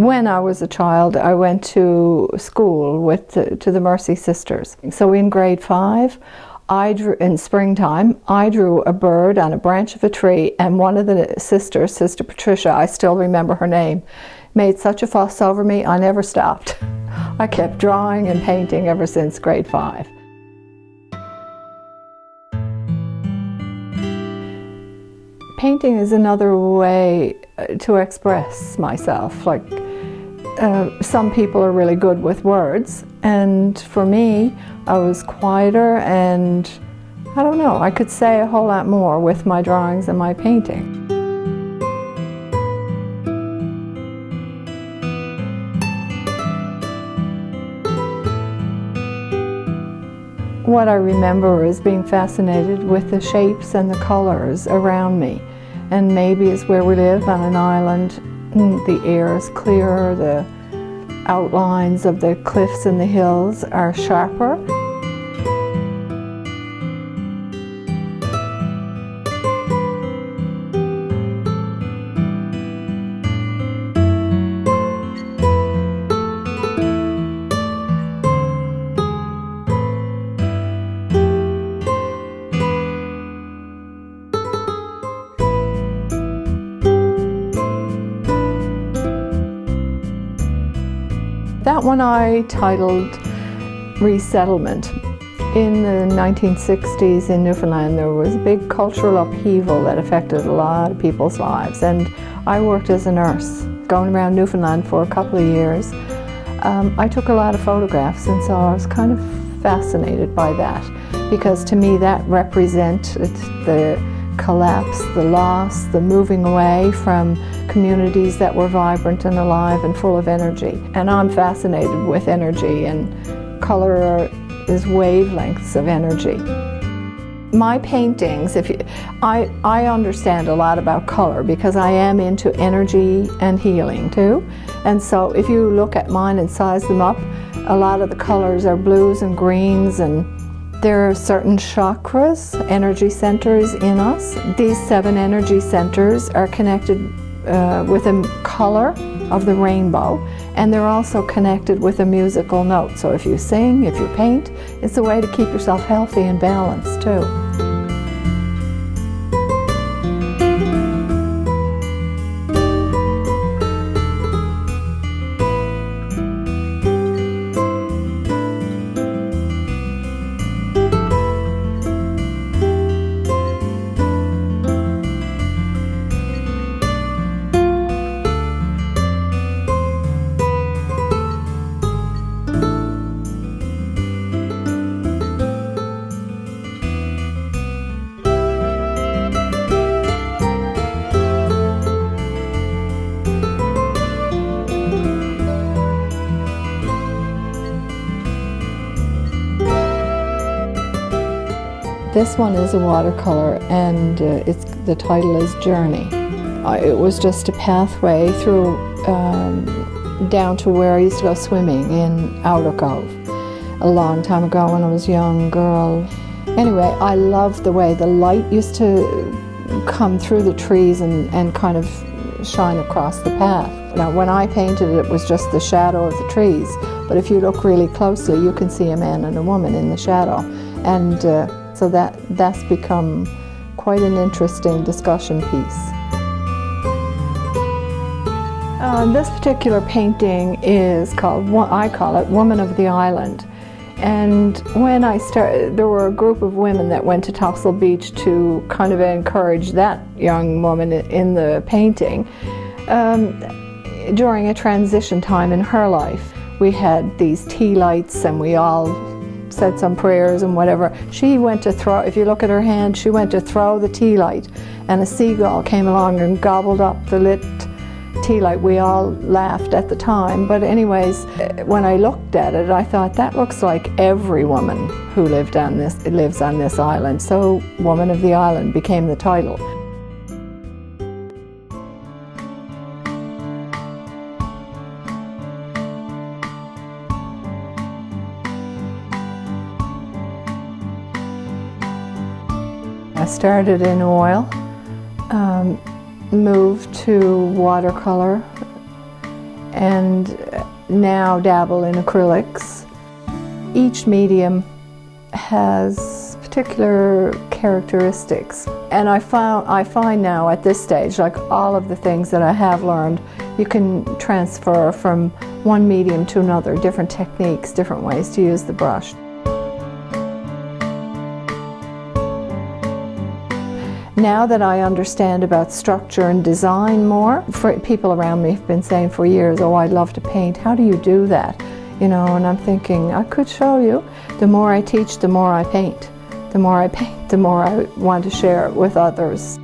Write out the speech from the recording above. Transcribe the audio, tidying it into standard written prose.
When I was a child, I went to school to the Mercy Sisters. So in grade 5, I drew, in springtime, I drew a bird on a branch of a tree, and one of the sisters, Sister Patricia, I still remember her name, made such a fuss over me, I never stopped. I kept drawing and painting ever since grade 5. Painting is another way to express myself. Like, some people are really good with words, and for me, I was quieter, and I don't know, I could say a whole lot more with my drawings and my painting. What I remember is being fascinated with the shapes and the colors around me. And maybe it's where we live on an island, the air is clearer, the outlines of the cliffs and the hills are sharper. That one I titled Resettlement. In the 1960s in Newfoundland, there was a big cultural upheaval that affected a lot of people's lives, and I worked as a nurse, going around Newfoundland for a couple of years. I took a lot of photographs, and so I was kind of fascinated by that, because to me that represented the collapse, the loss, the moving away from communities that were vibrant and alive and full of energy. And I'm fascinated with energy, and color is wavelengths of energy. My paintings, I understand a lot about color because I am into energy and healing too. And so if you look at mine and size them up, a lot of the colors are blues and greens, and there are certain chakras, energy centers in us. These 7 energy centers are connected with a color of the rainbow, and they're also connected with a musical note. So if you sing, if you paint, it's a way to keep yourself healthy and balanced too. This one is a watercolor, and the title is Journey. It was just a pathway through down to where I used to go swimming in Outer Cove a long time ago when I was a young girl. Anyway, I loved the way the light used to come through the trees and kind of shine across the path. Now, when I painted it, it was just the shadow of the trees, but if you look really closely, you can see a man and a woman in the shadow. And so that's become quite an interesting discussion piece. This particular painting is called, I call it Woman of the Island. And when I started, there were a group of women that went to Topsail Beach to kind of encourage that young woman in the painting. During a transition time in her life, we had these tea lights, and we all said some prayers and whatever. She went to throw, if you look at her hand, she went to throw the tea light, and a seagull came along and gobbled up the lit tea light. We all laughed at the time, but anyways, when I looked at it, I thought that looks like every woman who lives on this island. So Woman of the Island became the title. I started in oil, moved to watercolor, and now dabble in acrylics. Each medium has particular characteristics, and I find now at this stage, like all of the things that I have learned, you can transfer from one medium to another, different techniques, different ways to use the brush. Now that I understand about structure and design more, people around me have been saying for years, oh, I'd love to paint. How do you do that? You know, and I'm thinking, I could show you. The more I teach, the more I paint. The more I paint, the more I want to share it with others.